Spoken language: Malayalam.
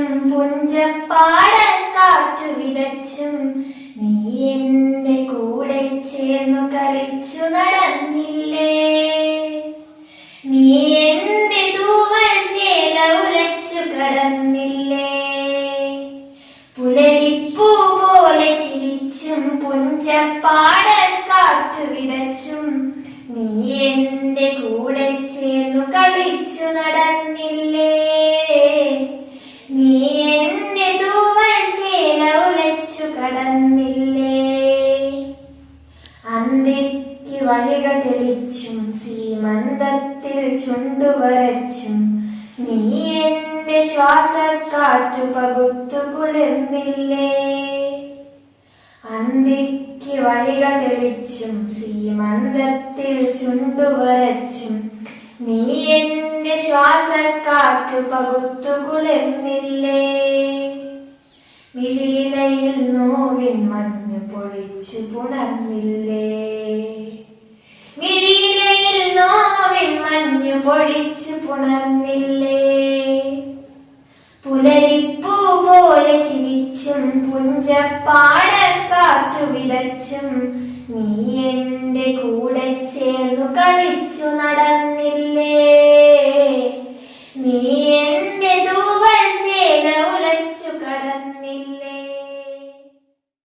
ചിരിച്ചും പുഞ്ചപ്പാടക്കാറ്റു വിതച്ചും നീ എന്റെ കൂടെ ചേർന്നു കളിച്ചു നടന്നില്ലേ. നീ എന്റെ തൂവൽ ചേല ഉലച്ചു കടന്നില്ലേ. പുലരിപ്പൂ പോലെ ചിരിച്ചും പുഞ്ചപ്പാടക്കാറ്റു വിതച്ചും നീ എന്റെ കൂടെ ചേർന്നു കളിച്ചു നടന്നില്ലേ. നീ എന്റെ തൂവൽ ചേല ഉലച്ചു കടന്നില്ലേ. അന്തിക്ക് വഴികൾ തെളിച്ചും സീമന്തത്തിൽ ചുണ്ടുവരച്ചും നീ എന്റെ ശ്വാസക്കാറ്റു പകുത്തു കുളിർന്നില്ലേ. അന്തിക്ക് വഴികൾ തെളിച്ചും സീമന്തത്തിൽ ചുണ്ടുവരച്ചും നീ എന്റെ ശ്വാസക്കാറ്റു പകുത്തു കുളിർന്നില്ലേ. മിഴിയിലയിൽ നോവിൻ മഞ്ഞു പൊഴിച്ചു പുണർന്നില്ലേ. മിഴിയിലയിൽ നോവിൻ മഞ്ഞു പൊഴിച്ചു പുണർന്നില്ലേ. പുലരിപ്പൂ പോലെ ചിരിച്ചും പുഞ്ചപ്പാടക്കാറ്റു വിതച്ചും നീ എന്റെ കൂടെ ചേർന്നു കളിച്ചു നടന്നില്ലേ.